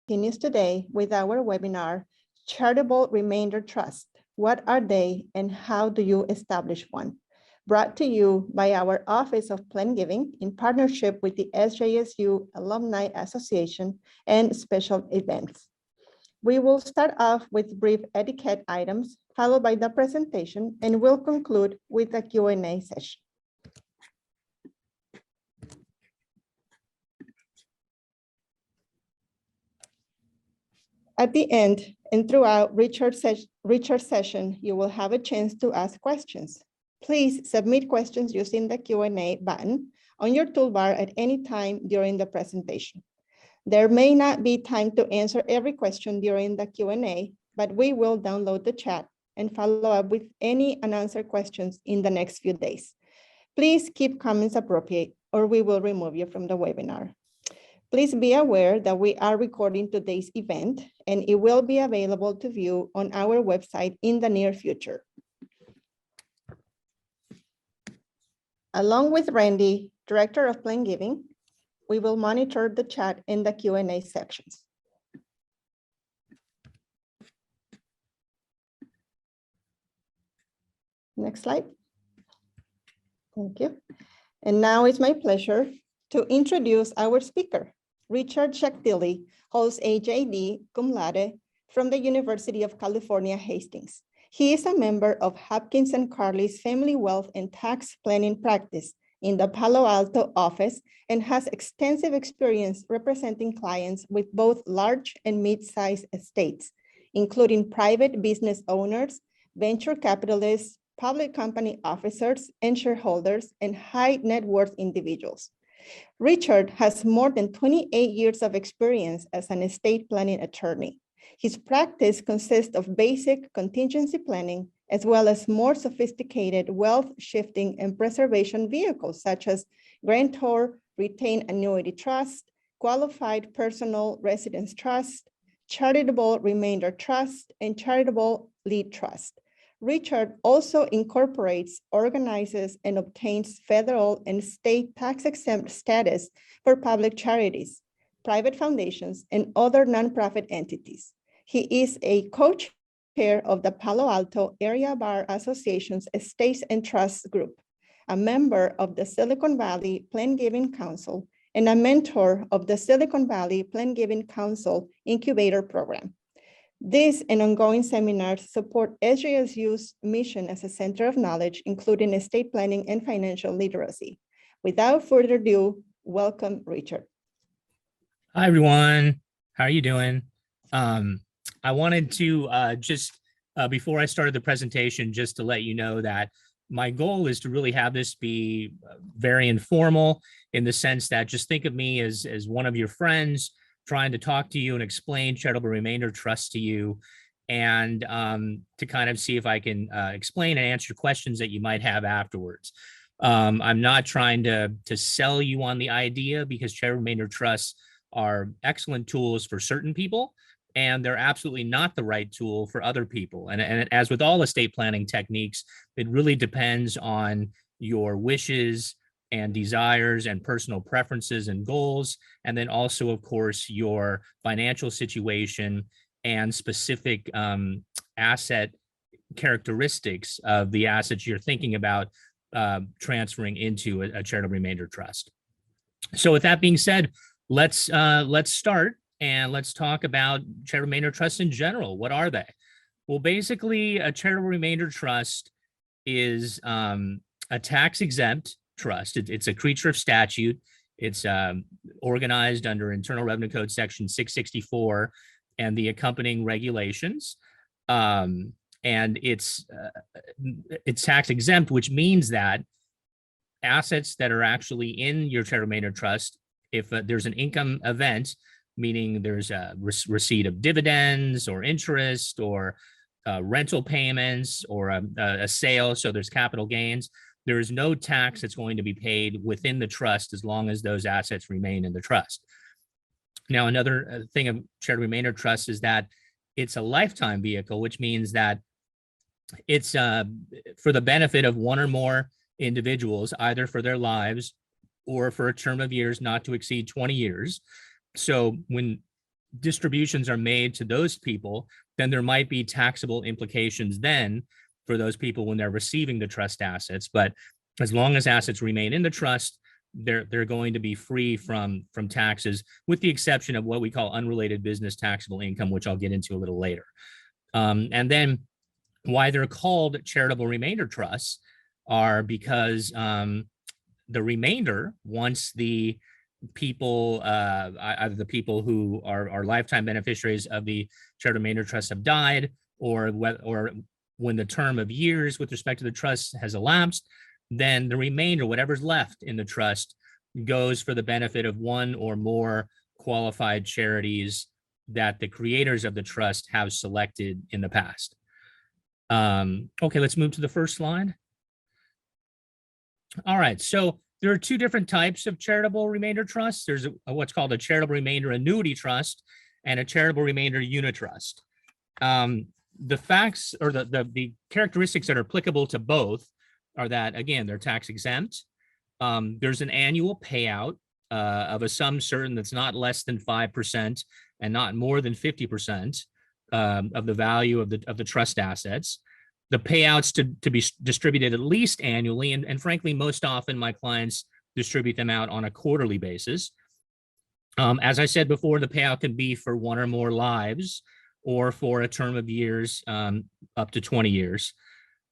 continues today with our webinar, Charitable Remainder Trust. What are they and how do you establish one? Brought to you by our Office of Plan Giving in partnership with the SJSU Alumni Association and special events. We will start off with brief etiquette items, followed by the presentation, and we'll conclude with a Q&A session. At the end and throughout Richard's session, you will have a chance to ask questions. Please submit questions using the Q&A button on your toolbar at any time during the presentation. There may not be time to answer every question during the Q&A, but we will download the chat and follow up with any unanswered questions in the next few days. Please keep comments appropriate or we will remove you from the webinar. Please be aware that we are recording today's event and it will be available to view on our website in the near future. Along with Randy, Director of Plan Giving, we will monitor the chat in the Q&A sections. Next slide. Thank you. And now it's my pleasure to introduce our speaker. Richard Schachtili holds a JD cum laude from the University of California, Hastings. He is a member of Hopkins and Carley's family wealth and tax planning practice in the Palo Alto office and has extensive experience representing clients with both large and mid-sized estates, including private business owners, venture capitalists, public company officers and shareholders, and high net worth individuals. Richard has more than 28 years of experience as an estate planning attorney. His practice consists of basic contingency planning, as well as more sophisticated wealth shifting and preservation vehicles, such as grantor, retained annuity trust, qualified personal residence trust, charitable remainder trust, and charitable lead trust. Richard also incorporates, organizes, and obtains federal and state tax-exempt status for public charities, private foundations, and other nonprofit entities. He is a co-chair of the Palo Alto Area Bar Association's Estates and Trusts Group, a member of the Silicon Valley Plan Giving Council, and a mentor of the Silicon Valley Plan Giving Council Incubator Program. This and ongoing seminars support SJSU's mission as a center of knowledge, including estate planning and financial literacy. Without further ado, welcome, Richard. Hi, everyone. How are you doing? I wanted to before I started the presentation, just to let you know that my goal is to really have this be very informal in the sense that just think of me as one of your friends trying to talk to you and explain charitable remainder trust to you, and to kind of see if I can explain and answer questions that you might have afterwards. I'm not trying to sell you on the idea, because charitable remainder trusts are excellent tools for certain people, and they're absolutely not the right tool for other people. And as with all estate planning techniques, it really depends on your wishes and desires and personal preferences and goals, and then also, of course, your financial situation and specific asset characteristics of the assets you're thinking about transferring into a charitable remainder trust. So with that being said, let's start and let's talk about charitable remainder trusts in general. What are they? Well, basically, a charitable remainder trust is a tax-exempt trust. It's a creature of statute. It's organized under Internal Revenue Code Section 664 and the accompanying regulations. And it's tax exempt, which means that assets that are actually in your charitable remainder trust, if there's an income event, meaning there's a receipt of dividends or interest or rental payments or a sale, so there's capital gains, there is no tax that's going to be paid within the trust as long as those assets remain in the trust. Now, another thing of charitable remainder trust is that it's a lifetime vehicle, which means that it's for the benefit of one or more individuals, either for their lives or for a term of years not to exceed 20 years. So when distributions are made to those people, then there might be taxable implications then for those people when they're receiving the trust assets. But as long as assets remain in the trust, they're going to be free from taxes, with the exception of what we call unrelated business taxable income, which I'll get into a little later. And then why they're called charitable remainder trusts are because the remainder, once the people, either the people who are lifetime beneficiaries of the charitable remainder trust have died, or when the term of years with respect to the trust has elapsed, then the remainder, whatever's left in the trust, goes for the benefit of one or more qualified charities that the creators of the trust have selected in the past. Okay, let's move to the first slide. All right, so there are two different types of charitable remainder trusts. There's what's called a charitable remainder annuity trust and a charitable remainder unitrust. The facts or the characteristics that are applicable to both are that, again, they're tax exempt. There's an annual payout of a sum certain that's not less than 5% and not more than 50% of the value of the trust assets. The payouts to be distributed at least annually, and frankly, most often my clients distribute them out on a quarterly basis. As I said before, the payout can be for one or more lives or for a term of years up to 20 years.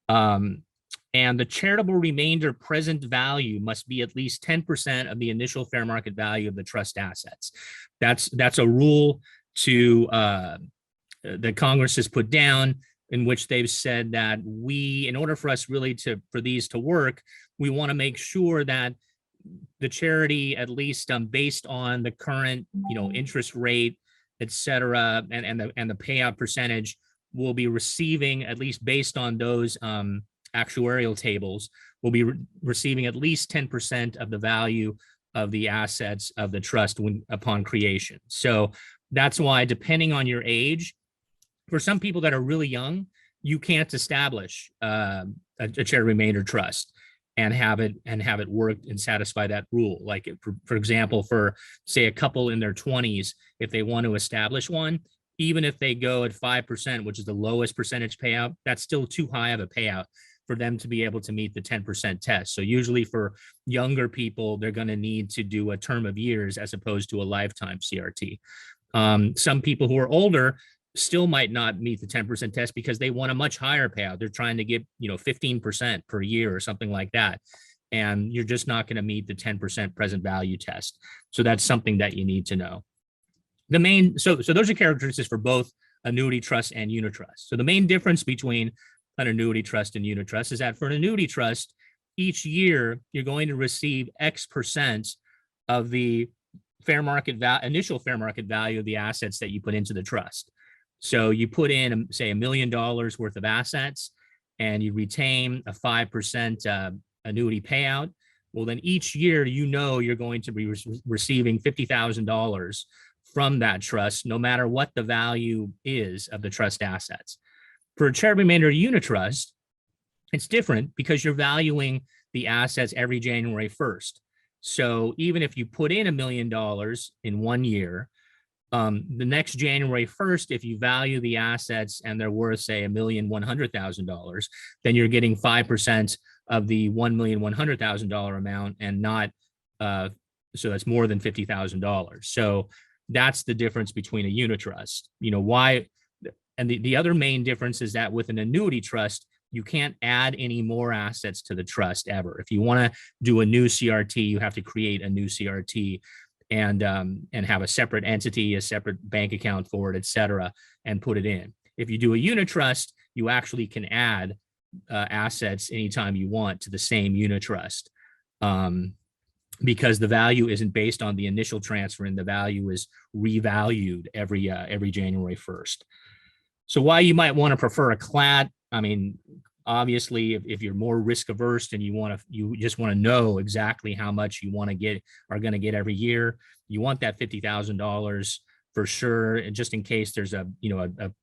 And the charitable remainder present value must be at least 10% of the initial fair market value of the trust assets. That's a rule that Congress has put down, in which they've said that in order for us really for these to work, we want to make sure that the charity, at least based on the current, interest rate, et cetera, and the payout percentage, will be receiving, at least based on those actuarial tables, will be receiving at least 10% of the value of the assets of the trust upon creation. So that's why, depending on your age, for some people that are really young, you can't establish a charitable remainder trust and have it work and satisfy that rule. Like, for example, for say a couple in their 20s, if they want to establish one, even if they go at 5%, which is the lowest percentage payout, that's still too high of a payout for them to be able to meet the 10% test. So usually for younger people, they're going to need to do a term of years as opposed to a lifetime CRT. Some people who are older still might not meet the 10% test because they want a much higher payout. They're trying to get 15% per year or something like that. And you're just not going to meet the 10% present value test. So that's something that you need to know. So those are characteristics for both annuity trust and unitrust. So the main difference between an annuity trust and unitrust is that for an annuity trust, each year you're going to receive X% of the initial fair market value of the assets that you put into the trust. So you put in, say, $1 million worth of assets, and you retain a 5% annuity payout. Well, then each year, you're going to be receiving $50,000 from that trust, no matter what the value is of the trust assets. For a charitable remainder unitrust, it's different because you're valuing the assets every January 1st. So even if you put in $1 million in 1 year, the next January 1st, if you value the assets and they're worth, say, $1,100,000, then you're getting 5% of the $1,100,000 amount, and not, so that's more than $50,000. So that's the difference between a unitrust. Why? And the other main difference is that with an annuity trust, you can't add any more assets to the trust ever. If you want to do a new CRT, you have to create a new CRT and have a separate entity, a separate bank account for it, et cetera, and put it in. If you do a unitrust, you actually can add assets anytime you want to the same unitrust, because the value isn't based on the initial transfer, and the value is revalued every January 1st. So why you might want to prefer a CLAT? I mean, obviously, if you're more risk averse and you just want to know exactly how much you are going to get every year, you want that $50,000 for sure, and just in case there's a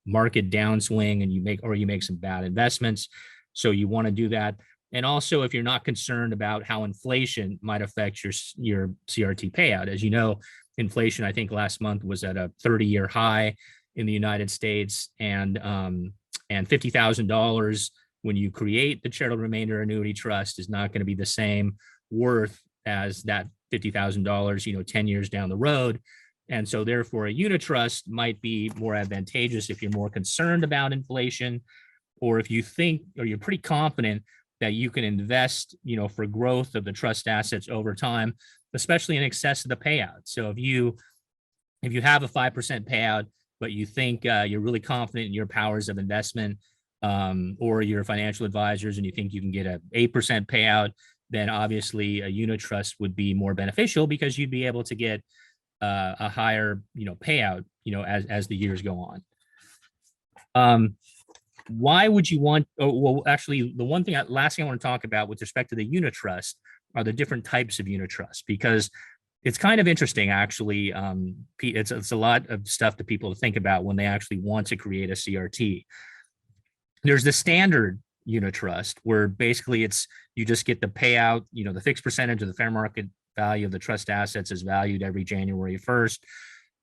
market downswing and you make some bad investments. So you want to do that. And also, if you're not concerned about how inflation might affect your CRT payout, as you know, inflation, I think last month was at a 30-year high in the United States, and $50,000 when you create the charitable remainder annuity trust is not going to be the same worth as that $50,000, 10 years down the road. And so therefore a unitrust might be more advantageous if you're more concerned about inflation, or if you think, or you're pretty confident that you can invest, for growth of the trust assets over time, especially in excess of the payout. So if you have a 5% payout, but you think you're really confident in your powers of investment, or your financial advisors, and you think you can get an 8% payout, then obviously a unitrust would be more beneficial because you'd be able to get a higher, payout, as the years go on. Why would you want, well, actually, the last thing I want to talk about with respect to the unitrust are the different types of unitrust, because it's kind of interesting, actually. It's a lot of stuff to people to think about when they actually want to create a CRT. There's the standard unitrust, where basically you just get the payout, the fixed percentage of the fair market value of the trust assets is valued every January 1st.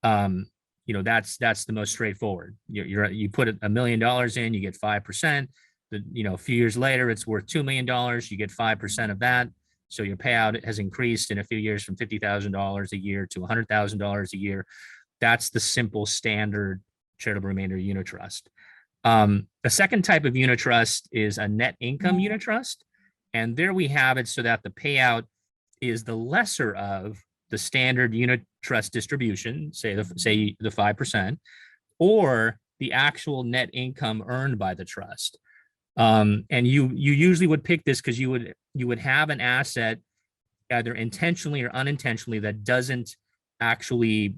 That's the most straightforward. You put $1 million in, you get 5%. A few years later, it's worth $2 million. You get 5% of that. So your payout has increased in a few years from $50,000 a year to $100,000 a year. That's the simple standard charitable remainder unitrust. The second type of unitrust is a net income unitrust. And there we have it so that the payout is the lesser of the standard unitrust distribution, say the 5%, or the actual net income earned by the trust. And you usually would pick this because you would have an asset either intentionally or unintentionally that doesn't actually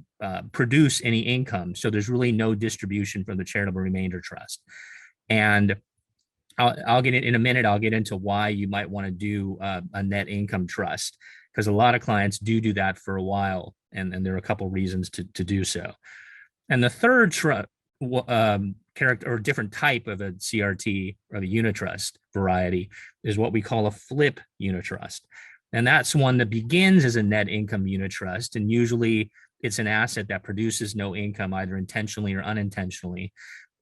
produce any income. So there's really no distribution from the charitable remainder trust. And I'll get it in a minute. I'll get into why you might want to do a net income trust, because a lot of clients do that for a while, and there are a couple reasons to do so. And the third character or different type of a CRT or the unitrust variety is what we call a flip unitrust. And that's one that begins as a net income unitrust, and usually it's an asset that produces no income, either intentionally or unintentionally.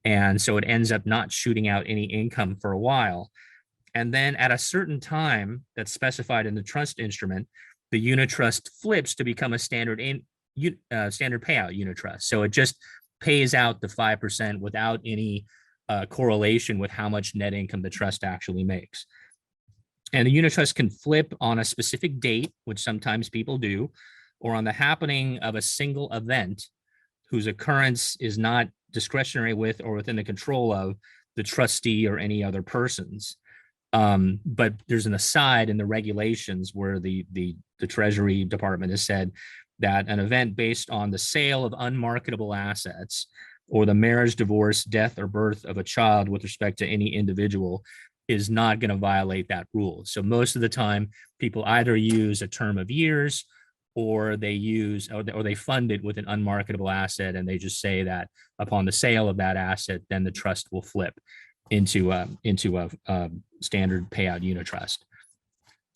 And so it ends up not shooting out any income for a while. And then at a certain time that's specified in the trust instrument, the unitrust flips to become a standard payout unitrust. So it just pays out the 5% without any correlation with how much net income the trust actually makes. And the unitrust can flip on a specific date, which sometimes people do, or on the happening of a single event whose occurrence is not discretionary with or within the control of the trustee or any other persons. But there's an aside in the regulations where the Treasury Department has said that an event based on the sale of unmarketable assets or the marriage, divorce, death, or birth of a child with respect to any individual is not going to violate that rule. So most of the time, people either use a term of years, or they fund it with an unmarketable asset, and they just say that upon the sale of that asset, then the trust will flip into a standard payout unitrust.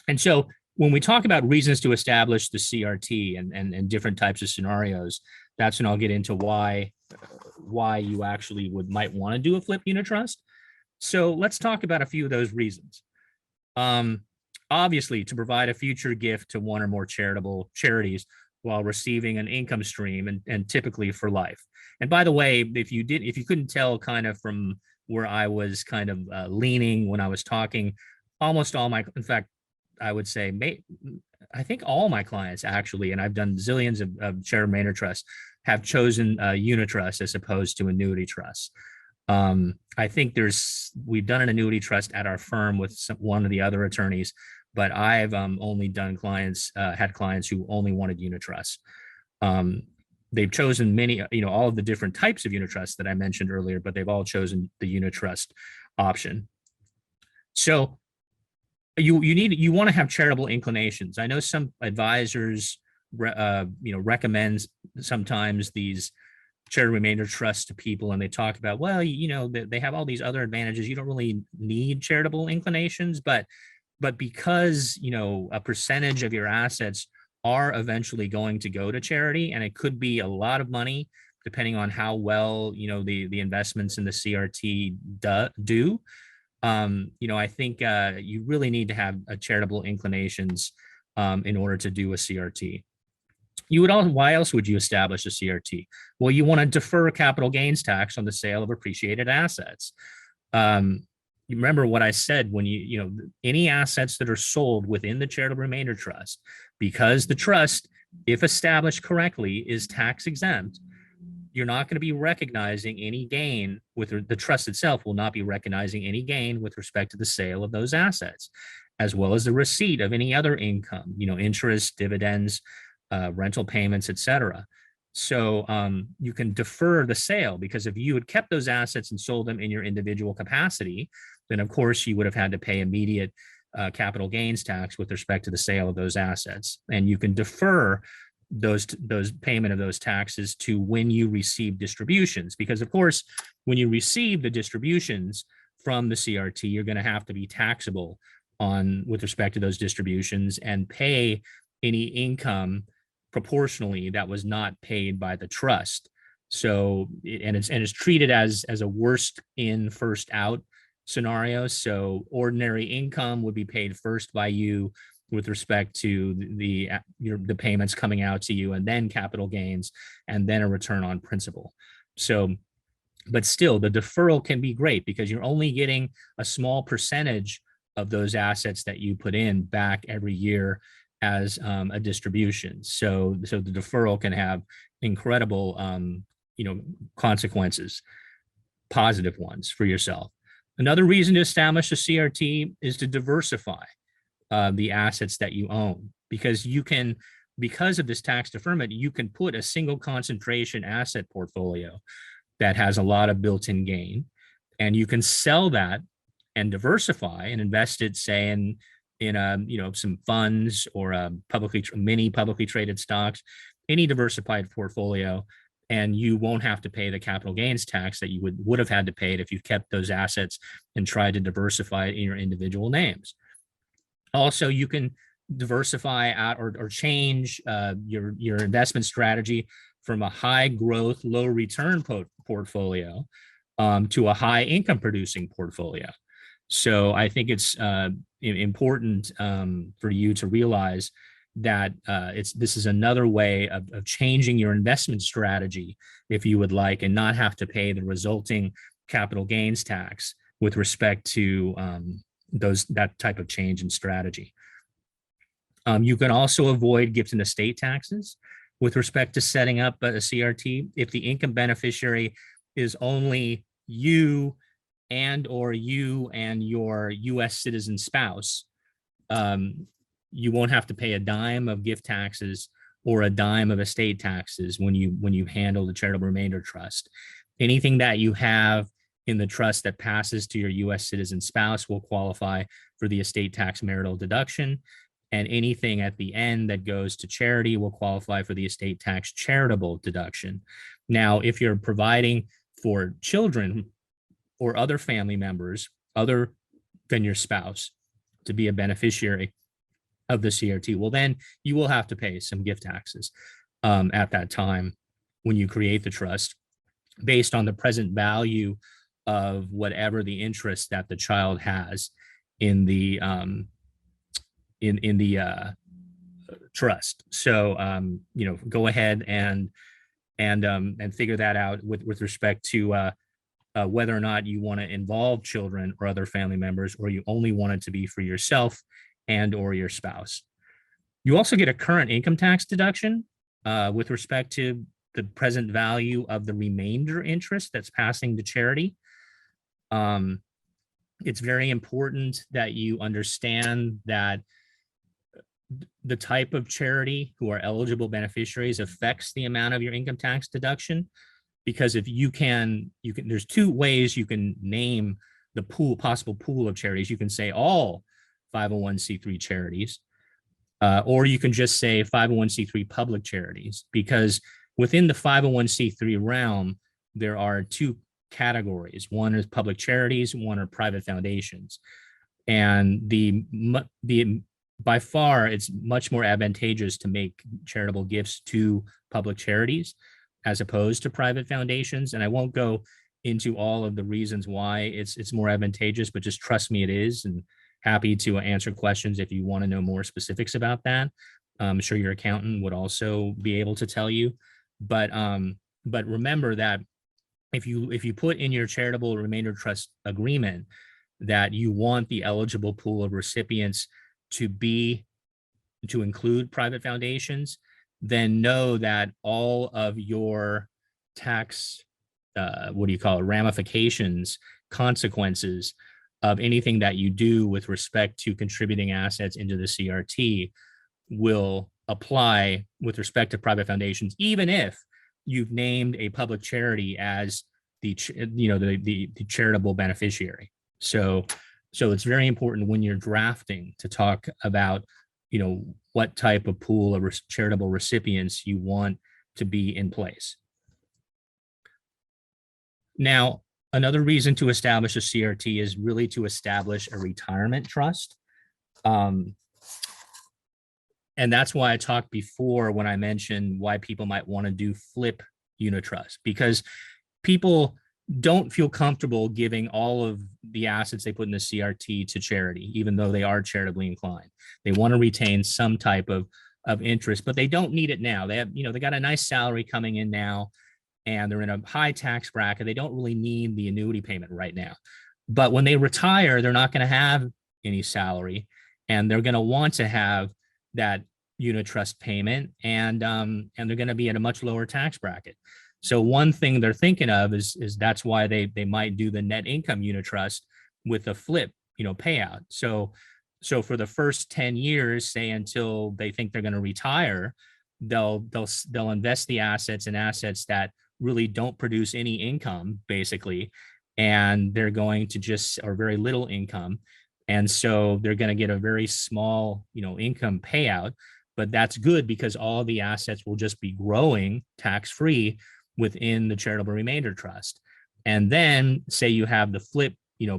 And so when we talk about reasons to establish the CRT and different types of scenarios, that's when I'll get into why you actually might want to do a flip unitrust. So let's talk about a few of those reasons. Obviously, to provide a future gift to one or more charitable charities while receiving an income stream, and typically for life. And by the way, if you couldn't tell kind of from where I was kind of leaning when I was talking, almost all in fact, I would say, I think all my clients actually, and I've done zillions of charitable remainder trusts, have chosen unitrust as opposed to annuity trusts. I think we've done an annuity trust at our firm with one of the other attorneys, but I've only had clients who only wanted unitrusts. They've chosen many, all of the different types of unitrusts that I mentioned earlier, but they've all chosen the unitrust option. So you want to have charitable inclinations. I know some advisors, recommend sometimes these charitable remainder trusts to people, and they talk about, well, they have all these other advantages. You don't really need charitable inclinations, but because, a percentage of your assets are eventually going to go to charity, and it could be a lot of money depending on how well, the investments in the CRT do. I think you really need to have a charitable inclinations in order to do a CRT. Why else would you establish a CRT? Well, you want to defer capital gains tax on the sale of appreciated assets. You remember what I said when any assets that are sold within the charitable remainder trust, because the trust, if established correctly, is tax exempt, you're not going to be recognizing any gain with the trust itself will not be recognizing any gain with respect to the sale of those assets, as well as the receipt of any other income, interest, dividends, rental payments, etc. So you can defer the sale, because if you had kept those assets and sold them in your individual capacity, then of course you would have had to pay immediate capital gains tax with respect to the sale of those assets. And you can defer those payment of those taxes to when you receive distributions, because of course, when you receive the distributions from the CRT, you're going to have to be taxable with respect to those distributions and pay any income proportionally that was not paid by the trust. So, it's treated as a worst in, first out scenario. So ordinary income would be paid first by you with respect to the payments coming out to you, and then capital gains, and then a return on principal. So, but still, the deferral can be great because you're only getting a small percentage of those assets that you put in back every year as a distribution. So the deferral can have incredible, consequences, positive ones for yourself. Another reason to establish a CRT is to diversify the assets that you own, because because of this tax deferment, you can put a single concentration asset portfolio that has a lot of built-in gain, and you can sell that and diversify and invest it, say, in some funds or many publicly traded stocks, any diversified portfolio, and you won't have to pay the capital gains tax that you would have had to pay it if you kept those assets and tried to diversify it in your individual names. Also, you can diversify out or change your investment strategy from a high growth, low return portfolio to a high income producing portfolio. So I think it's important for you to realize that this is another way of changing your investment strategy, if you would like, and not have to pay the resulting capital gains tax with respect to that type of change in strategy. You can also avoid gift and estate taxes with respect to setting up a CRT if the income beneficiary is only you and your U.S. citizen spouse. You won't have to pay a dime of gift taxes or a dime of estate taxes when you handle the charitable remainder trust. Anything that you have in the trust that passes to your U.S. citizen spouse will qualify for the estate tax marital deduction, and anything at the end that goes to charity will qualify for the estate tax charitable deduction. Now, if you're providing for children or other family members other than your spouse to be a beneficiary of the CRT, well, then you will have to pay some gift taxes at that time when you create the trust, based on the present value of whatever the interest that the child has in the trust. So go ahead and figure that out with respect to whether or not you want to involve children or other family members, or you only want it to be for yourself and or your spouse. You also get a current income tax deduction with respect to the present value of the remainder interest that's passing to charity. It's very important that you understand that the type of charity who are eligible beneficiaries affects the amount of your income tax deduction, because if you can, there's two ways you can name the possible pool of charities. You can say all 501c3 charities, or you can just say 501c3 public charities, because within the 501c3 realm, there are two categories. One is public charities, one are private foundations. And the by far, it's much more advantageous to make charitable gifts to public charities as opposed to private foundations. And I won't go into all of the reasons why it's more advantageous, but just trust me, it is. And happy to answer questions if you want to know more specifics about that. I'm sure your accountant would also be able to tell you. But remember that if you put in your charitable remainder trust agreement that you want the eligible pool of recipients to include private foundations, then know that all of your tax, ramifications, consequences of anything that you do with respect to contributing assets into the CRT will apply with respect to private foundations, even if you've named a public charity as the charitable beneficiary. So it's very important when you're drafting to talk about, what type of pool of charitable recipients you want to be in place. Now, another reason to establish a CRT is really to establish a retirement trust. And that's why I talked before when I mentioned why people might want to do flip unitrust, because people don't feel comfortable giving all of the assets they put in the CRT to charity, even though they are charitably inclined. They want to retain some type of interest, but they don't need it now. They have, they got a nice salary coming in now, and they're in a high tax bracket. They don't really need the annuity payment right now. But when they retire, they're not going to have any salary, and they're going to want to have that unitrust payment, and they're going to be at a much lower tax bracket. So one thing they're thinking of is that's why they might do the net income unitrust with a flip, payout. So for the first 10 years, say until they think they're going to retire, they'll invest the assets in assets that really don't produce any income, basically, and they're going to or very little income. And so they're going to get a very small, income payout, but that's good because all the assets will just be growing tax-free within the charitable remainder trust. And then say you have the flip,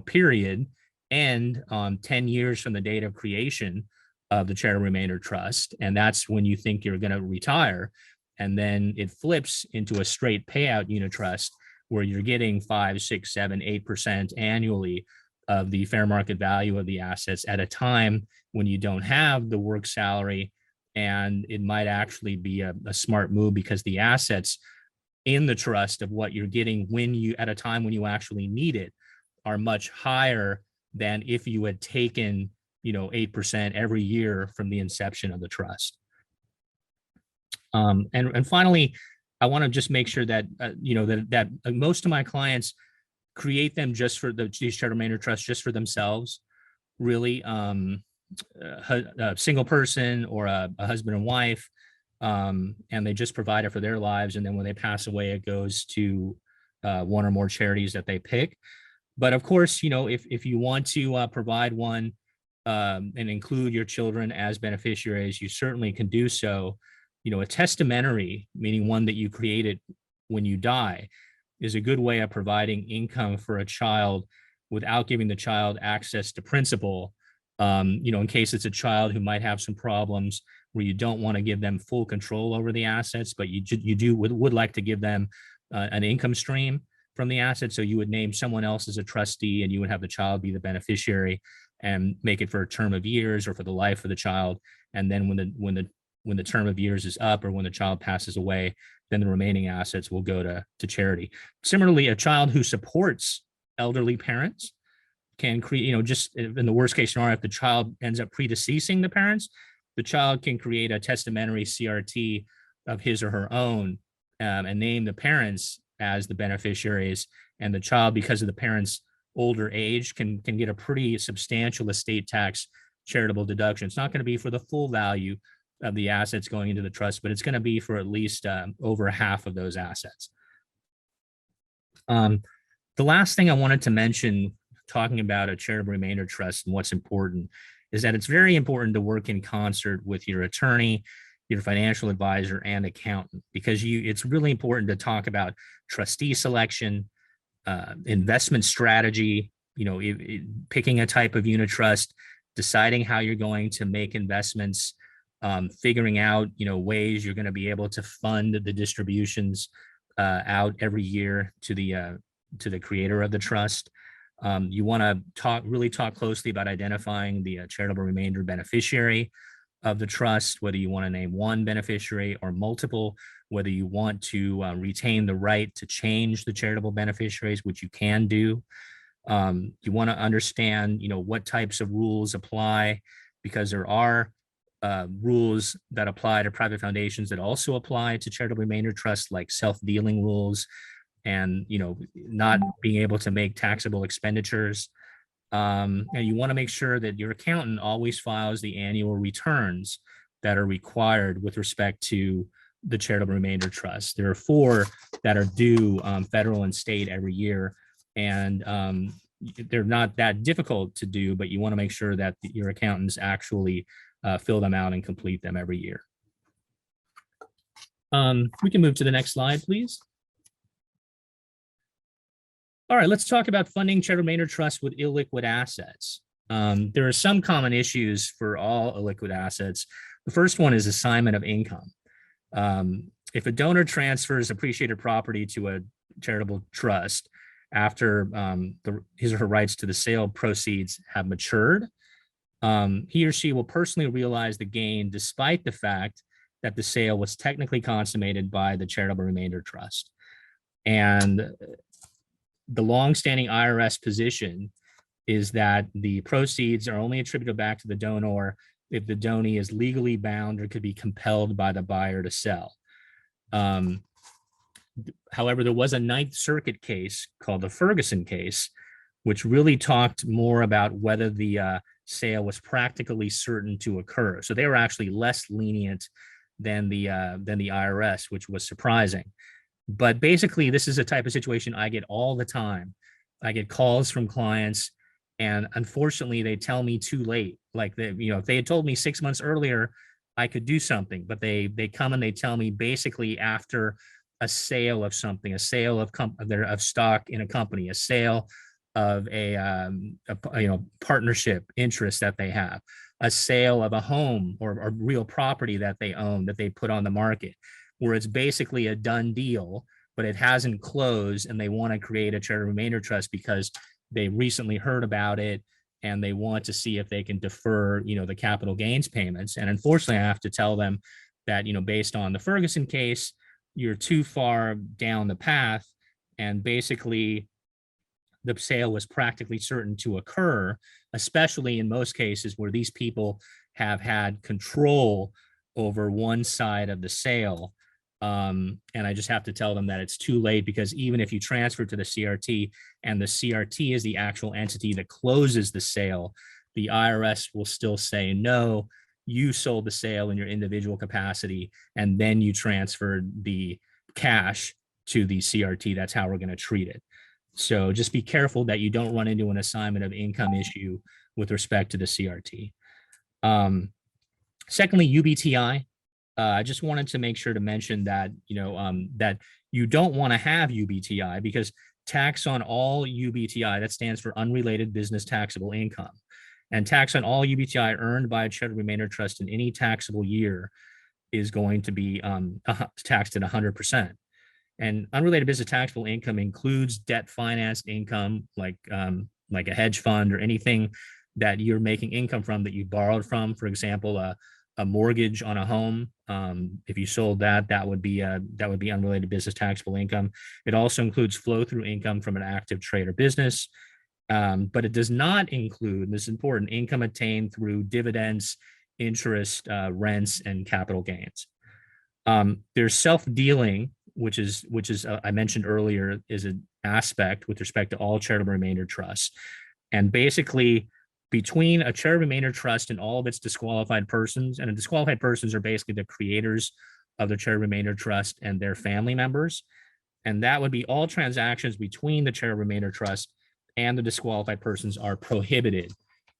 period, end on 10 years from the date of creation of the charitable remainder trust. And that's when you think you're going to retire. And then it flips into a straight payout unitrust where you're getting 5, 6, 7, 8% annually of the fair market value of the assets at a time when you don't have the work salary. And it might actually be a smart move because the assets in the trust of what you're getting at a time when you actually need it are much higher than if you had taken 8% every year from the inception of the trust. And finally, I want to just make sure that that most of my clients create them just for these charitable remainder trusts just for themselves, really. A single person or a husband and wife, and they just provide it for their lives. And then when they pass away, it goes to one or more charities that they pick. But of course, if you want to provide one and include your children as beneficiaries, you certainly can do so. A testamentary, meaning one that you created when you die, is a good way of providing income for a child without giving the child access to principal. In case it's a child who might have some problems where you don't want to give them full control over the assets, but you would like to give them an income stream from the assets. So you would name someone else as a trustee, and you would have the child be the beneficiary and make it for a term of years or for the life of the child. And then when the term of years is up or when the child passes away, then the remaining assets will go to charity. Similarly, a child who supports elderly parents can create, just in the worst case scenario, if the child ends up predeceasing the parents, the child can create a testamentary CRT of his or her own and name the parents as the beneficiaries. And the child, because of the parents' older age, can get a pretty substantial estate tax charitable deduction. It's not going to be for the full value of the assets going into the trust, but it's going to be for at least over half of those assets. The last thing I wanted to mention, talking about a charitable remainder trust and what's important, is that it's very important to work in concert with your attorney, your financial advisor, and accountant, because it's really important to talk about trustee selection, investment strategy, picking a type of unitrust, deciding how you're going to make investments, figuring out, ways you're going to be able to fund the distributions out every year to the creator of the trust. You want to really talk closely about identifying the charitable remainder beneficiary of the trust, whether you want to name one beneficiary or multiple, whether you want to retain the right to change the charitable beneficiaries, which you can do. You want to understand, what types of rules apply, because there are rules that apply to private foundations that also apply to charitable remainder trusts, like self-dealing rules and, not being able to make taxable expenditures. And you want to make sure that your accountant always files the annual returns that are required with respect to the charitable remainder trust. There are 4 that are due, federal and state, every year. And they're not that difficult to do, but you want to make sure that your accountants actually fill them out and complete them every year. We can move to the next slide, please. All right, let's talk about funding charitable remainder trusts with illiquid assets. There are some common issues for all illiquid assets. The first one is assignment of income. If a donor transfers appreciated property to a charitable trust after his or her rights to the sale proceeds have matured, he or she will personally realize the gain despite the fact that the sale was technically consummated by the charitable remainder trust. And the longstanding IRS position is that the proceeds are only attributable back to the donor if the donee is legally bound or could be compelled by the buyer to sell. However, there was a Ninth Circuit case called the Ferguson case, which really talked more about whether the sale was practically certain to occur. So they were actually less lenient than the IRS, which was surprising. But basically, this is a type of situation I get all the time. I get calls from clients, and unfortunately, they tell me too late. Like, if they had told me 6 months earlier, I could do something, but they come and they tell me basically after a sale of something, a sale of stock in a company, a sale of a partnership interest that they have, a sale of a home or real property that they own that they put on the market, where it's basically a done deal, but it hasn't closed, and they want to create a charitable remainder trust because they recently heard about it and they want to see if they can defer, the capital gains payments. And unfortunately, I have to tell them that, based on the Ferguson case, you're too far down the path, and basically the sale was practically certain to occur, especially in most cases where these people have had control over one side of the sale. And I just have to tell them that it's too late, because even if you transfer to the CRT and the CRT is the actual entity that closes the sale, the IRS will still say, no, you sold the sale in your individual capacity, and then you transferred the cash to the CRT. That's how we're going to treat it. So just be careful that you don't run into an assignment of income issue with respect to the CRT. Secondly, UBTI. I just wanted to make sure to mention that, that you don't want to have UBTI, because tax on all UBTI, that stands for unrelated business taxable income, and tax on all UBTI earned by a charitable remainder trust in any taxable year is going to be taxed at 100%. And unrelated business taxable income includes debt financed income, like a hedge fund or anything that you're making income from that you borrowed from. For example, a mortgage on a home. If you sold that, that would be unrelated business taxable income. It also includes flow through income from an active trade or business, but it does not include, this is important, income attained through dividends, interest, rents, and capital gains. There's self-dealing, which is I mentioned earlier, is an aspect with respect to all charitable remainder trusts. And basically, between a charitable remainder trust and all of its disqualified persons, and the disqualified persons are basically the creators of the charitable remainder trust and their family members. And that would be all transactions between the charitable remainder trust and the disqualified persons are prohibited,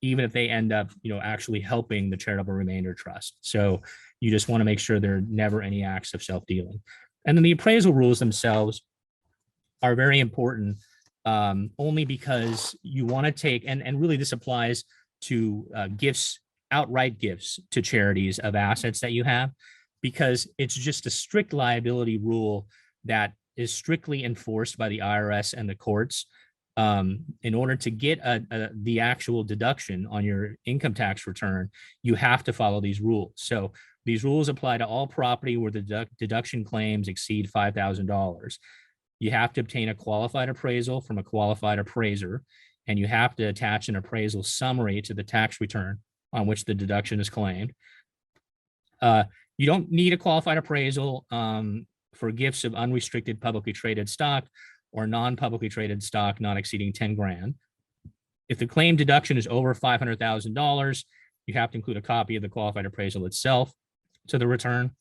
even if they end up, actually helping the charitable remainder trust. So you just want to make sure there are never any acts of self-dealing. And then the appraisal rules themselves are very important, only because you want to take, and really this applies to outright gifts to charities of assets that you have, because it's just a strict liability rule that is strictly enforced by the IRS and the courts. In order to get the actual deduction on your income tax return, you have to follow these rules. So these rules apply to all property where the deduction claims exceed $5,000. You have to obtain a qualified appraisal from a qualified appraiser, and you have to attach an appraisal summary to the tax return on which the deduction is claimed. You don't need a qualified appraisal for gifts of unrestricted publicly traded stock or non-publicly traded stock not exceeding 10 grand. If the claim deduction is over $500,000, you have to include a copy of the qualified appraisal itself to the return.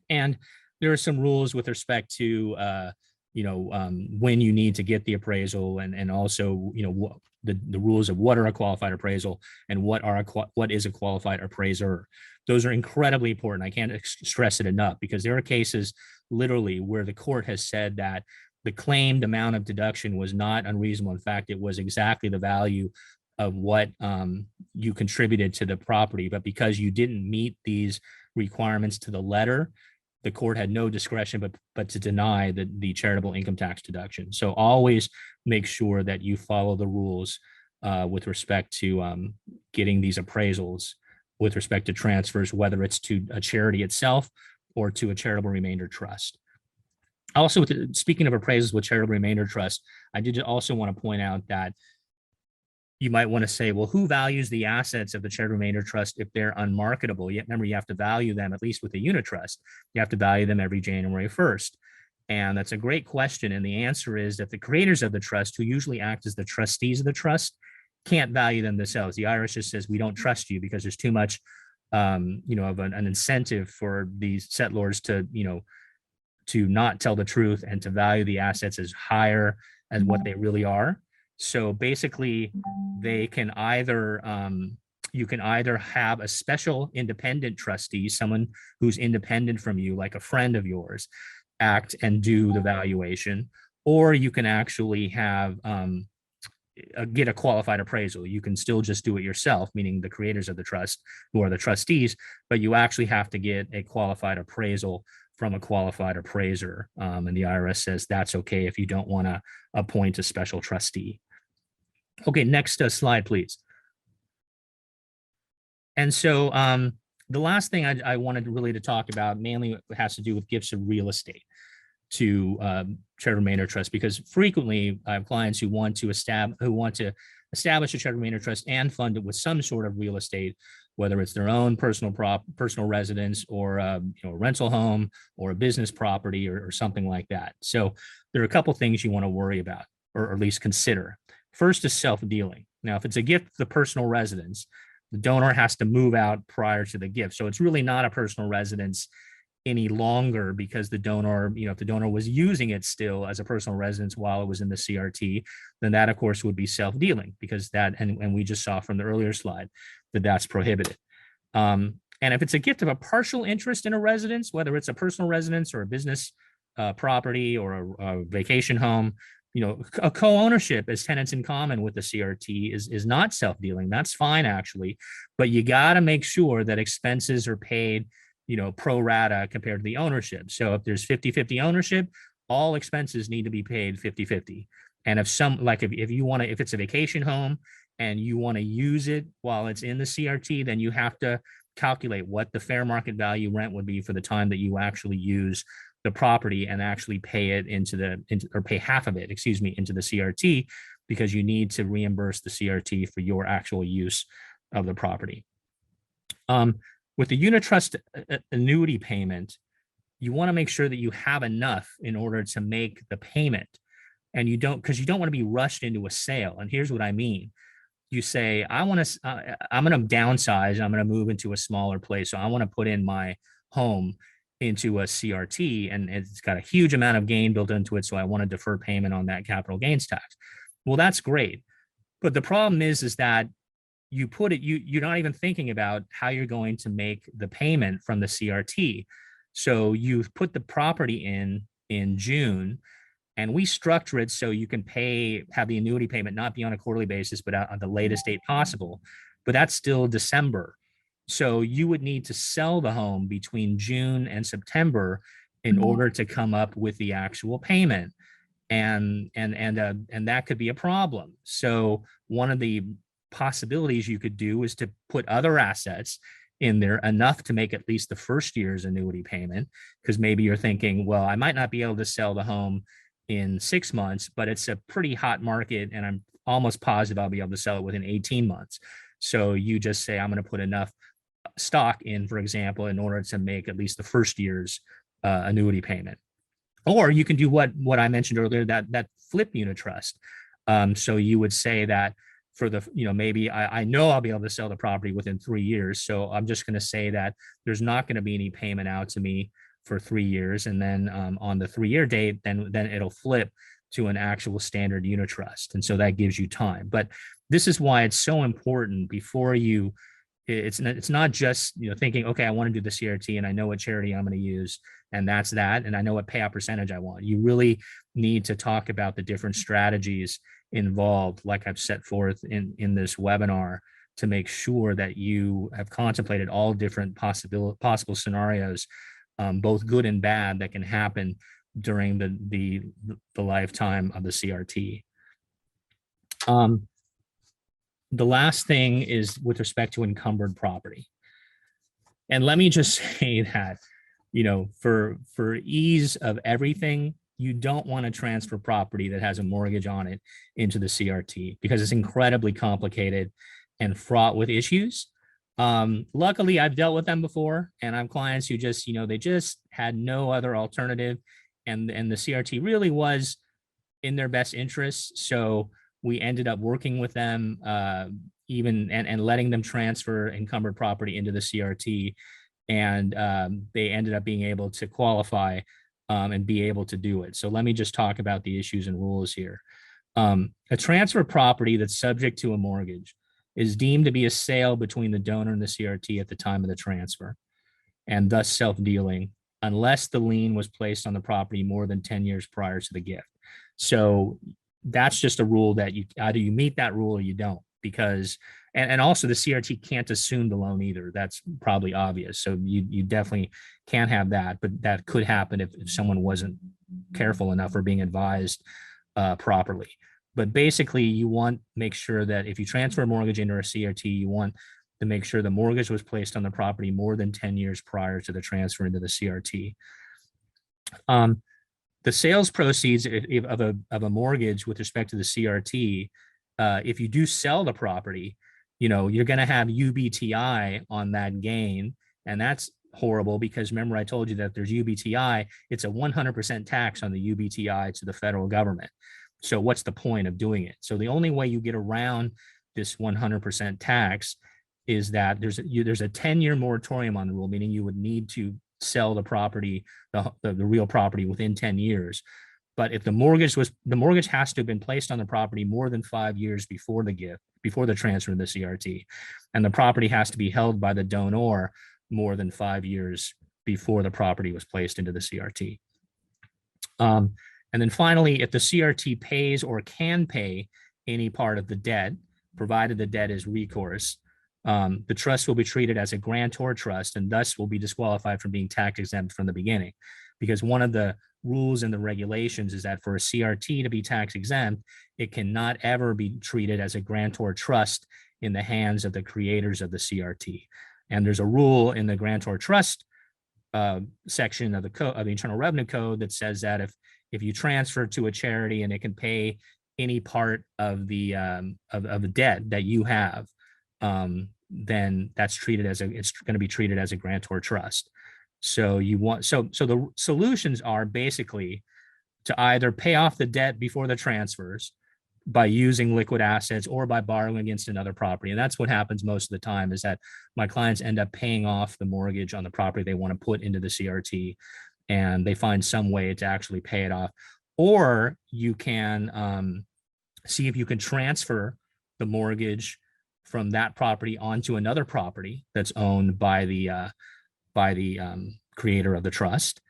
And there are some rules with respect to, when you need to get the appraisal, and also, the rules of what are a qualified appraisal and what is a qualified appraiser. Those are incredibly important. I can't stress it enough, because there are cases literally where the court has said that the claimed amount of deduction was not unreasonable. In fact, it was exactly the value of what you contributed to the property. But because you didn't meet these requirements to the letter, the court had no discretion but to deny the charitable income tax deduction. So always make sure that you follow the rules with respect to getting these appraisals with respect to transfers, whether it's to a charity itself or to a charitable remainder trust. Also, speaking of appraisals with charitable remainder trust, I did also want to point out that you might want to say, well, who values the assets of the charitable remainder trust if they're unmarketable? Yet remember, you have to value them, at least with a unitrust. You have to value them every January 1st. And that's a great question. And the answer is that the creators of the trust, who usually act as the trustees of the trust, can't value them themselves. The IRS just says, we don't trust you because there's too much, of an incentive for these settlors to not tell the truth and to value the assets as higher as what they really are. So basically, they can either you can either have a special independent trustee, someone who's independent from you, like a friend of yours, act and do the valuation, or you can actually have get a qualified appraisal. You can still just do it yourself, meaning the creators of the trust, who are the trustees, but you actually have to get a qualified appraisal from a qualified appraiser. And the IRS says that's okay if you don't want to appoint a special trustee. Okay, next slide, please. And so the last thing I wanted really to talk about mainly has to do with gifts of real estate to charitable remainder trust, because frequently I have clients who want to establish a charitable remainder trust and fund it with some sort of real estate, whether it's their own personal residence or a rental home or a business property or something like that. So there are a couple things you want to worry about, or at least consider. First is self-dealing. Now, if it's a gift to the personal residence, the donor has to move out prior to the gift. So it's really not a personal residence any longer, because the donor, if the donor was using it still as a personal residence while it was in the CRT, then that of course would be self-dealing, because that, and we just saw from the earlier slide that that's prohibited. And if it's a gift of a partial interest in a residence, whether it's a personal residence or a business property or a vacation home, a co-ownership as tenants in common with the CRT is not self-dealing. That's fine, actually, but you got to make sure that expenses are paid pro rata compared to the ownership. So if there's 50-50 ownership, all expenses need to be paid 50-50. And if if it's a vacation home and you want to use it while it's in the CRT, then you have to calculate what the fair market value rent would be for the time that you actually use the property, and actually pay it or pay half of it, into the CRT, because you need to reimburse the CRT for your actual use of the property. With the unitrust annuity payment, you want to make sure that you have enough in order to make the payment, and because you don't want to be rushed into a sale. And here's what I mean. You say, I'm going to downsize. I'm going to move into a smaller place. So I want to put in my home into a CRT, and it's got a huge amount of gain built into it. So I want to defer payment on that capital gains tax. Well, that's great. But the problem is that you put it, you're not even thinking about how you're going to make the payment from the CRT. So you've put the property in June, and we structure it so you can have the annuity payment not be on a quarterly basis, but on the latest date possible. but that's still December. So you would need to sell the home between June and September in order to come up with the actual payment. And that could be a problem. So one of the possibilities you could do is to put other assets in there enough to make at least the first year's annuity payment, because maybe you're thinking, well, I might not be able to sell the home in 6 months, but it's a pretty hot market and I'm almost positive I'll be able to sell it within 18 months. So you just say, I'm going to put enough stock in, for example, in order to make at least the first year's annuity payment. Or you can do what I mentioned earlier, that flip unitrust. So you would say that for the, maybe I know I'll be able to sell the property within 3 years. So I'm just going to say that there's not going to be any payment out to me for 3 years. And then on the 3-year date, then it'll flip to an actual standard unitrust. And so that gives you time. But this is why it's so important before you, it's not just, thinking, okay, I want to do the CRT and I know what charity I'm going to use and that's that. And I know what payout percentage I want. You really need to talk about the different strategies involved, like I've set forth in this webinar, to make sure that you have contemplated all different possible scenarios, both good and bad, that can happen during the lifetime of the CRT. The last thing is with respect to encumbered property. And let me just say that, for ease of everything, you don't want to transfer property that has a mortgage on it into the CRT because it's incredibly complicated and fraught with issues. Luckily, I've dealt with them before, and I have clients who just, they just had no other alternative, and the CRT really was in their best interests. So we ended up working with them, and letting them transfer encumbered property into the CRT, and they ended up being able to qualify and be able to do it. So let me just talk about the issues and rules here. A transfer of property that's subject to a mortgage is deemed to be a sale between the donor and the CRT at the time of the transfer, and thus self-dealing, unless the lien was placed on the property more than 10 years prior to the gift. So that's just a rule that either you meet that rule or you don't, because, and also the CRT can't assume the loan either. That's probably obvious. So you definitely can't have that, but that could happen if someone wasn't careful enough or being advised properly. But basically you want to make sure that if you transfer a mortgage into a CRT, you want to make sure the mortgage was placed on the property more than 10 years prior to the transfer into the CRT. The sales proceeds of a mortgage with respect to the CRT, if you do sell the property, you're going to have UBTI on that gain. And that's horrible because remember, I told you that there's UBTI, it's a 100% tax on the UBTI to the federal government. So what's the point of doing it? So the only way you get around this 100% tax is that there's a 10-year moratorium on the rule, meaning you would need to sell the property, the real property, within 10 years. But if the mortgage has to have been placed on the property more than 5 years before the gift, before the transfer of the CRT, and the property has to be held by the donor more than 5 years before the property was placed into the CRT. And then finally, if the CRT pays or can pay any part of the debt, provided the debt is recourse, the trust will be treated as a grantor trust and thus will be disqualified from being tax exempt from the beginning. Because one of the rules in the regulations is that for a CRT to be tax exempt, it cannot ever be treated as a grantor trust in the hands of the creators of the CRT. And there's a rule in the grantor trust section of the Internal Revenue Code that says that if you transfer to a charity and it can pay any part of the debt that you have, then that's treated as it's going to be treated as a grantor trust. So the solutions are basically to either pay off the debt before the transfers by using liquid assets or by borrowing against another property. And that's what happens most of the time, is that my clients end up paying off the mortgage on the property they want to put into the CRT, and they find some way to actually pay it off. Or you can see if you can transfer the mortgage from that property onto another property that's owned by the creator of the trust,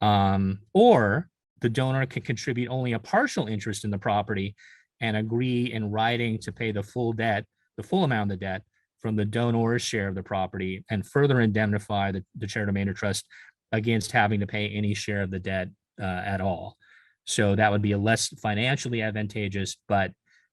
or the donor can contribute only a partial interest in the property and agree in writing to pay the full amount of the debt from the donor's share of the property and further indemnify the charitable remainder trust against having to pay any share of the debt at all. So that would be a less financially advantageous, but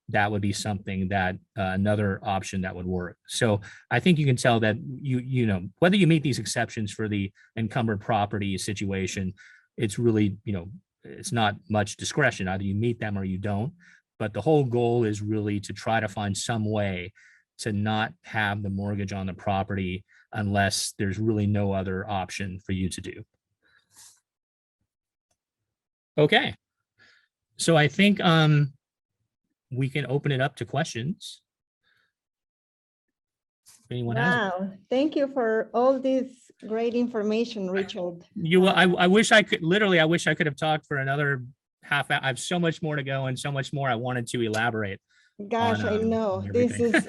that would be something that another option that would work. So I think you can tell that you know, whether you meet these exceptions for the encumbered property situation, it's really, you know, it's not much discretion. Either you meet them or you don't. But the whole goal is really to try to find some way to not have the mortgage on the property unless there's really no other option for you to do. Okay. So I think we can open it up to questions. If anyone has. Wow, thank you for all this great information, Richard. I wish I could, literally, I wish I could have talked for another half hour. I have so much more to go and so much more I wanted to elaborate. Gosh, I know this is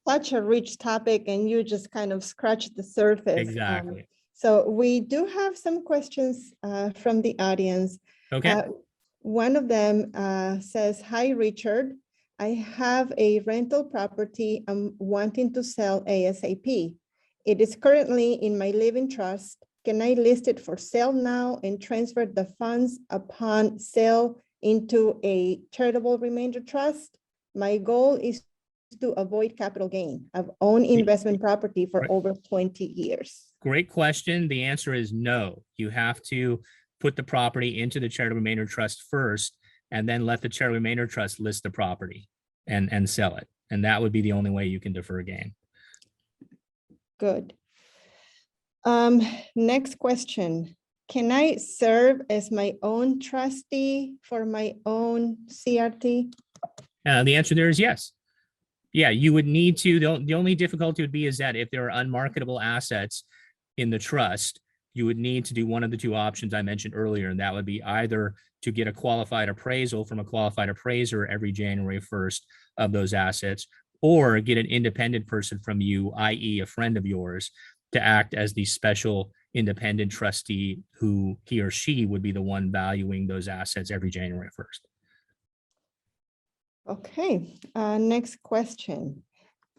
such a rich topic and you just kind of scratched the surface. Exactly. So we do have some questions from the audience. Okay. One of them says, "Hi, Richard. I have a rental property I'm wanting to sell ASAP. It is currently in my living trust. Can I list it for sale now and transfer the funds upon sale into a charitable remainder trust? My goal is to avoid capital gain. I've owned investment property for over 20 years. Great question. The answer is no. You have to put the property into the charitable remainder trust first, and then let the charitable remainder trust list the property and sell it. And that would be the only way you can defer gain. Good. Next question. Can I serve as my own trustee for my own CRT? The answer there is yes. Yeah, you would need to. The only difficulty would be is that if there are unmarketable assets in the trust, you would need to do one of the two options I mentioned earlier, and that would be either to get a qualified appraisal from a qualified appraiser every January 1st of those assets, or get an independent person from you, i.e. a friend of yours, to act as the special independent trustee who he or she would be the one valuing those assets every January 1st. Okay, next question.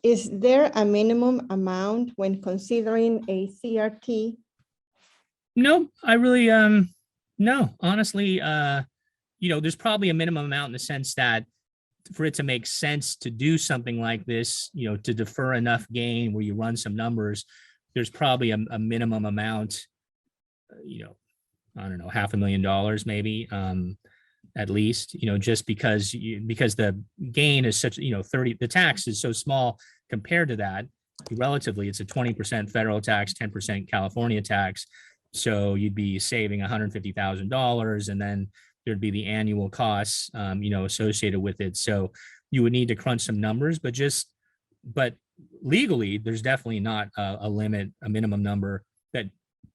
Is there a minimum amount when considering a CRT? No, I really, no, honestly, you know, there's probably a minimum amount in the sense that for it to make sense to do something like this, you know, to defer enough gain where you run some numbers, there's probably a minimum amount, you know, I don't know, $500,000 maybe, at least, you know, just because the gain is such, you know, the tax is so small compared to that, relatively, it's a 20% federal tax, 10% California tax. So you'd be saving $150,000, and then there'd be the annual costs, you know, associated with it. So you would need to crunch some numbers, but legally, there's definitely not a limit, a minimum number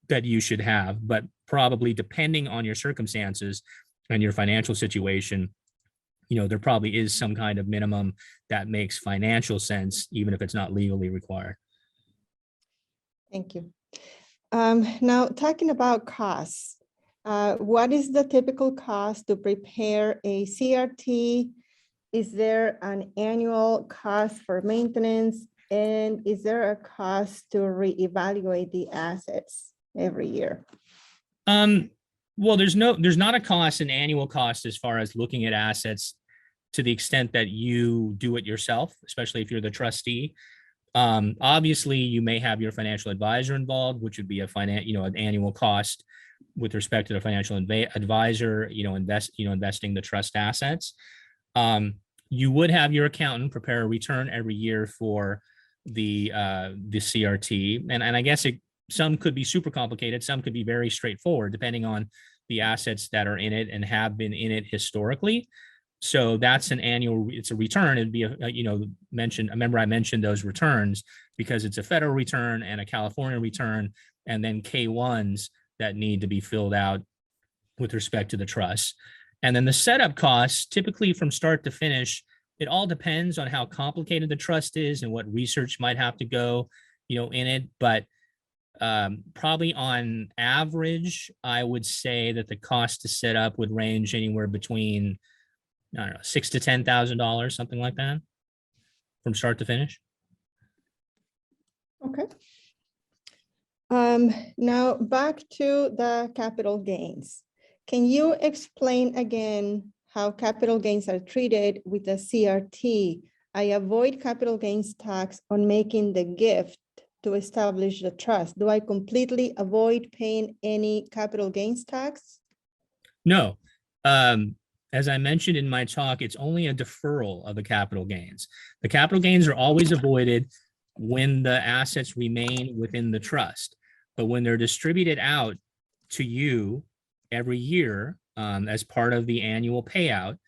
that you should have, but probably depending on your circumstances and your financial situation, you know, there probably is some kind of minimum that makes financial sense, even if it's not legally required. Thank you. Now, talking about costs, what is the typical cost to prepare a CRT? Is there an annual cost for maintenance? And is there a cost to reevaluate the assets every year? Well, there's not a cost, an annual cost as far as looking at assets to the extent that you do it yourself, especially if you're the trustee. Obviously, you may have your financial advisor involved, which would be an annual cost with respect to the financial advisor, investing the trust assets. You would have your accountant prepare a return every year for the CRT, and I guess some could be super complicated, some could be very straightforward, depending on the assets that are in it and have been in it historically. So that's it's a return. It'd be remember I mentioned those returns because it's a federal return and a California return, and then K-1s that need to be filled out with respect to the trust. And then the setup costs, typically from start to finish, it all depends on how complicated the trust is and what research might have to go, in it. But probably on average, I would say that the cost to set up would range anywhere between, I don't know, $6,000 to $10,000, something like that, from start to finish. Okay. Now back to the capital gains. Can you explain again how capital gains are treated with a CRT? I avoid capital gains tax on making the gift to establish the trust. Do I completely avoid paying any capital gains tax? No. As I mentioned in my talk, it's only a deferral of the capital gains. The capital gains are always avoided when the assets remain within the trust. But when they're distributed out to you every year as part of the annual payout,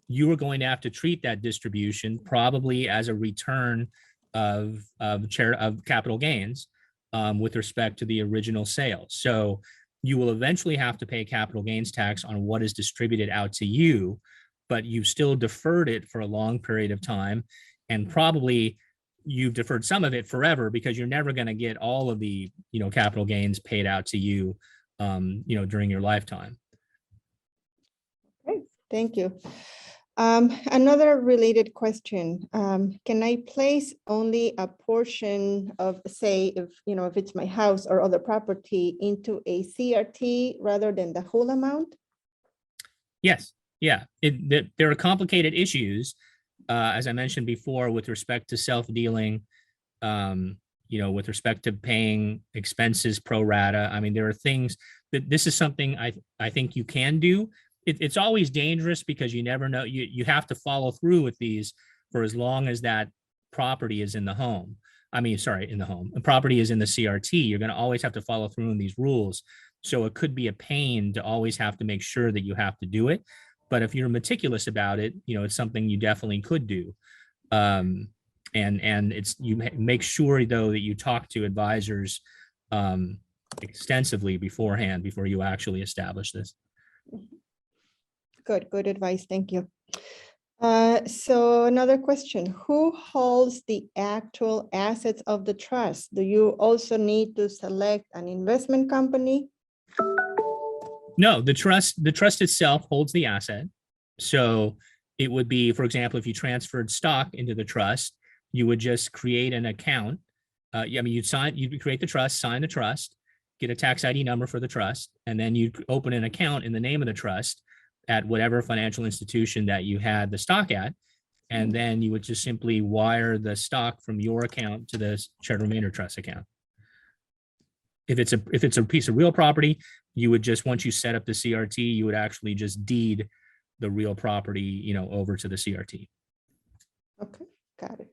you are going to have to treat that distribution probably as a return of capital gains with respect to the original sale. So you will eventually have to pay capital gains tax on what is distributed out to you, but you've still deferred it for a long period of time. And probably you've deferred some of it forever because you're never going to get all of the, capital gains paid out to you, during your lifetime. Okay, thank you. Another related question, can I place only a portion of, say, if it's my house or other property into a CRT rather than the whole amount? Yes, yeah, there are complicated issues, as I mentioned before, with respect to self-dealing, with respect to paying expenses pro rata. I mean, there are things that this is something I think you can do. It's always dangerous because you never know. You have to follow through with these for as long as that property is in the home. In the home. The property is in the CRT. You're going to always have to follow through on these rules. So it could be a pain to always have to make sure that you have to do it. But if you're meticulous about it, it's something you definitely could do. And you make sure though that you talk to advisors extensively beforehand before you actually establish this. Good advice. Thank you. So another question, who holds the actual assets of the trust? Do you also need to select an investment company? No, the trust itself holds the asset. So it would be, for example, if you transferred stock into the trust, you would just create an account. You'd create the trust, sign the trust, get a tax ID number for the trust, and then you'd open an account in the name of the trust at whatever financial institution that you had the stock at. And then you would just simply wire the stock from your account to the shared remainder trust account. If it's a piece of real property, you would just, once you set up the CRT, you would actually just deed the real property, over to the CRT. Okay, got it.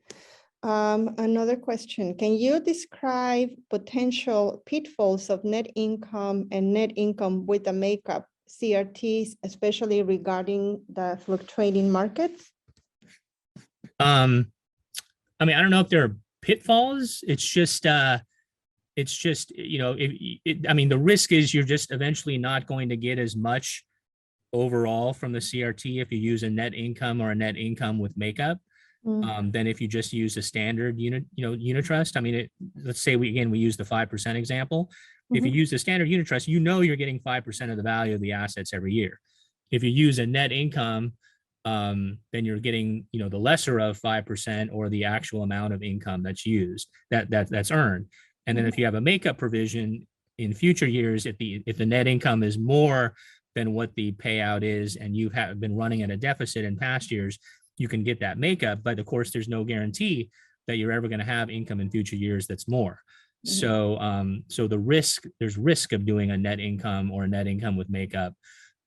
Another question, can you describe potential pitfalls of net income and net income with a makeup CRTs, especially regarding the fluctuating markets? I don't know if there are pitfalls. It's just, the risk is you're just eventually not going to get as much overall from the CRT if you use a net income or a net income with makeup than if you just use a standard unitrust. Let's say we use the 5% example. If you use the standard unitrust, you're getting 5% of the value of the assets every year. If you use a net income, then you're getting, the lesser of 5% or the actual amount of income that's used, that's earned. And then if you have a makeup provision in future years, if the net income is more than what the payout is, and you have been running at a deficit in past years, you can get that makeup. But of course, there's no guarantee that you're ever going to have income in future years that's more. So there's risk of doing a net income or a net income with makeup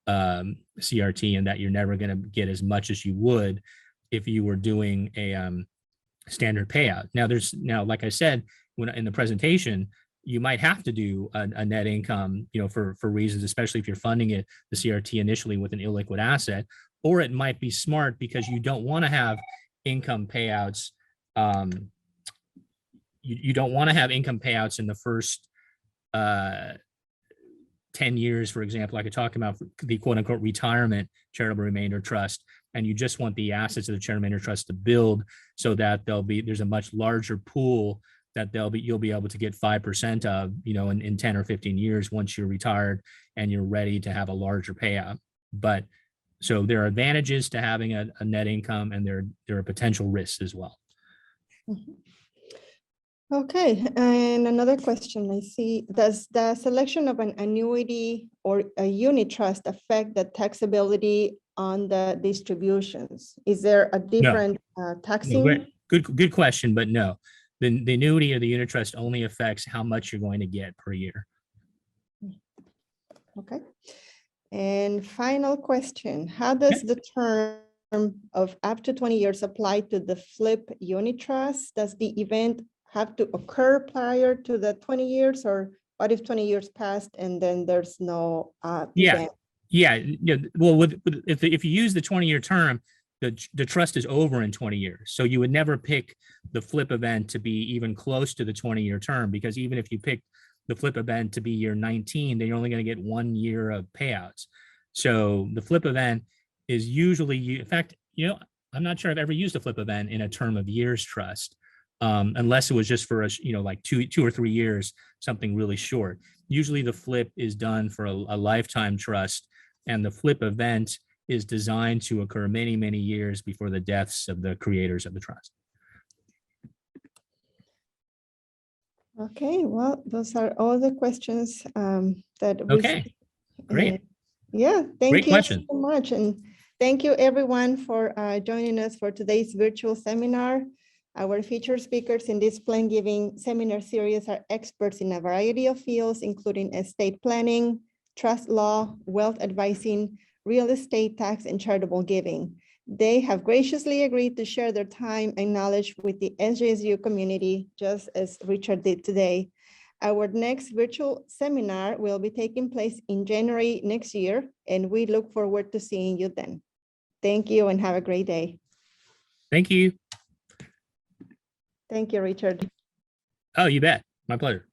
CRT, and that you're never going to get as much as you would if you were doing a standard payout. Now, like I said, in the presentation, you might have to do a net income, for reasons, especially if you're funding the CRT initially with an illiquid asset, or it might be smart because you don't want to have income payouts. You don't want to have income payouts in the first 10 years, for example. I could talk about the quote unquote retirement charitable remainder trust, and you just want the assets of the charitable remainder trust to build so that there's a much larger pool that you'll be able to get 5% of, in 10 or 15 years once you're retired and you're ready to have a larger payout. But so there are advantages to having a net income, and there are potential risks as well. Okay, and another question I see, does the selection of an annuity or a unitrust affect the taxability on the distributions? Is there a different No, taxing? good question, but no. The annuity or the unitrust only affects how much you're going to get per year. Okay. And final question, how does the term of up to 20 years apply to the flip unitrust? Does the event have to occur prior to the 20 years, or what if 20 years passed and then there's no event? Yeah. Well, if you use the 20-year term, the trust is over in 20 years. So you would never pick the flip event to be even close to the 20-year term, because even if you pick the flip event to be year 19, then you're only going to get 1 year of payouts. So the flip event is usually, in fact, I'm not sure I've ever used a flip event in a term of years trust, unless it was just for like two or 3 years, something really short. Usually the flip is done for a lifetime trust, and the flip event is designed to occur many, many years before the deaths of the creators of the trust. Okay, well, those are all the questions that we. Okay, great. Yeah, thank Great you question. so much. And thank you everyone for joining us for today's virtual seminar. Our featured speakers in this Plan Giving seminar series are experts in a variety of fields, including estate planning, trust law, wealth advising, real estate tax, and charitable giving. They have graciously agreed to share their time and knowledge with the SJSU community, just as Richard did today. Our next virtual seminar will be taking place in January next year, and we look forward to seeing you then. Thank you and have a great day. Thank you. Thank you, Richard. Oh, you bet. My pleasure.